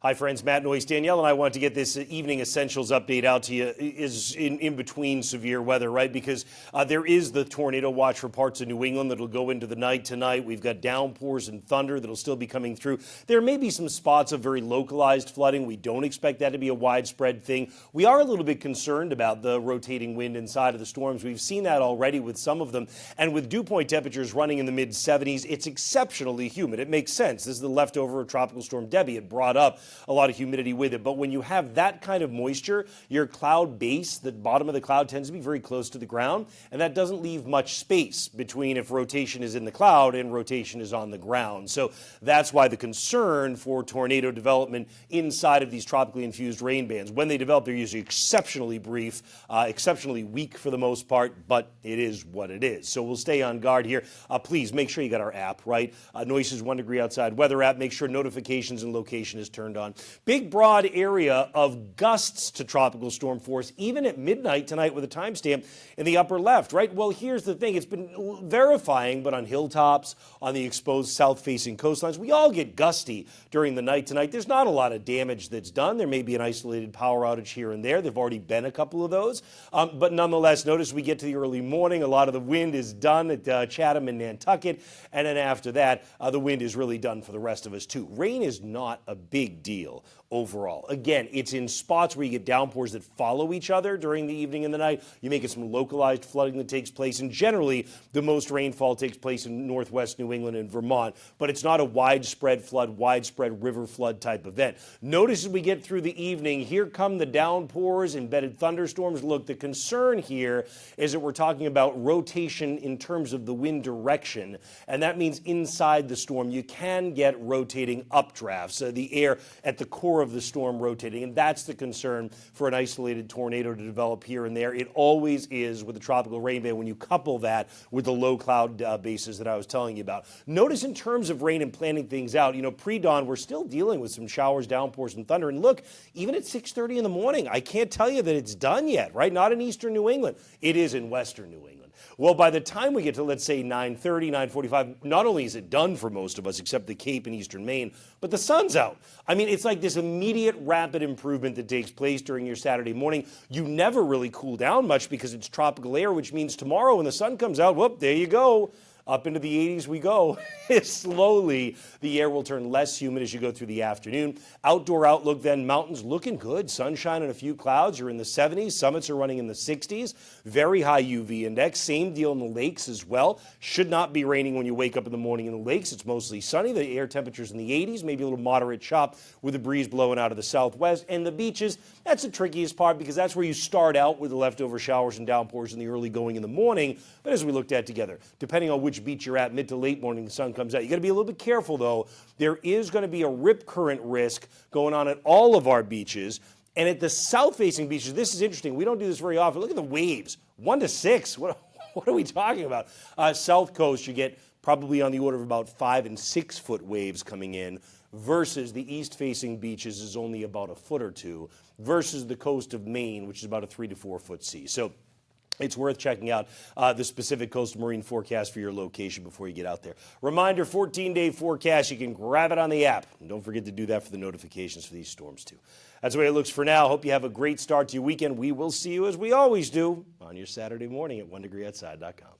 Hi, friends. Matt Noyes, Danielle, and I want to get this evening essentials update out to you. Is in between severe weather, right? Because there is the tornado watch for parts of New England that'll go into the night tonight. We've got downpours and thunder that'll still be coming through. There may be some spots of very localized flooding. We don't expect that to be a widespread thing. We are a little bit concerned about the rotating wind inside of the storms. We've seen that already with some of them. And with dew point temperatures running in the mid-70s, it's exceptionally humid. It makes sense. This is the leftover of Tropical Storm Debbie. It brought up a lot of humidity with it. But when you have that kind of moisture, your cloud base, the bottom of the cloud, tends to be very close to the ground, and that doesn't leave much space between if rotation is in the cloud and rotation is on the ground. So that's why the concern for tornado development inside of these tropically infused rain bands. When they develop, they're usually exceptionally brief, exceptionally weak for the most part, but it is what it is. So we'll stay on guard here. Please make sure you got our app, right? Noises 1 degree outside weather app. Make sure notifications and location is turned on. Big, broad area of gusts to tropical storm force, even at midnight tonight with a timestamp in the upper left, right? Well, here's the thing. It's been verifying, but on hilltops, on the exposed south-facing coastlines, we all get gusty during the night tonight. There's not a lot of damage that's done. There may be an isolated power outage here and there. There've already been a couple of those. But nonetheless, notice we get to the early morning. A lot of the wind is done at Chatham and Nantucket. And then after that, the wind is really done for the rest of us, too. Rain is not a big deal overall. Again, it's in spots where you get downpours that follow each other during the evening and the night. You may get some localized flooding that takes place, and generally the most rainfall takes place in northwest New England and Vermont, but it's not a widespread flood, widespread river flood type event. Notice as we get through the evening, here come the downpours, embedded thunderstorms. Look, the concern here is that we're talking about rotation in terms of the wind direction, and that means inside the storm you can get rotating updrafts, the air at the core of the storm rotating, and that's the concern for an isolated tornado to develop here and there. It always is with the tropical rain band when you couple that with the low cloud bases that I was telling you about. Notice in terms of rain and planning things out, pre-dawn, we're still dealing with some showers, downpours, and thunder. And look, even at 6:30 in the morning, I can't tell you that it's done yet, right? Not in eastern New England. It is in western New England. Well, by the time we get to, let's say, 9:30, 9:45, not only is it done for most of us, except the Cape and eastern Maine, but the sun's out. I mean, it's like this immediate rapid improvement that takes place during your Saturday morning. You never really cool down much because it's tropical air, which means tomorrow when the sun comes out, whoop, there you go. Up into the 80s we go. Slowly, the air will turn less humid as you go through the afternoon. Outdoor outlook then, mountains looking good. Sunshine and a few clouds. You're in the 70s. Summits are running in the 60s. Very high UV index. Same deal in the lakes as well. Should not be raining when you wake up in the morning in the lakes. It's mostly sunny. The air temperature's in the 80s, maybe a little moderate chop with a breeze blowing out of the southwest. And the beaches, that's the trickiest part because that's where you start out with the leftover showers and downpours in the early going in the morning. But as we looked at together, depending on which beach you're at, mid to late morning, the sun comes out. You got to be a little bit careful, though. There is going to be a rip current risk going on at all of our beaches. And at the south-facing beaches, this is interesting. We don't do this very often. Look at the waves, 1 to 6. What are we talking about? South coast, you get probably on the order of about 5 and 6 foot waves coming in, versus the east-facing beaches is only about a foot or two, versus the coast of Maine, which is about a 3 to 4 foot sea. So it's worth checking out the specific coastal marine forecast for your location before you get out there. Reminder, 14-day forecast. You can grab it on the app. And don't forget to do that for the notifications for these storms, too. That's the way it looks for now. Hope you have a great start to your weekend. We will see you, as we always do, on your Saturday morning at 1degreeoutside.com.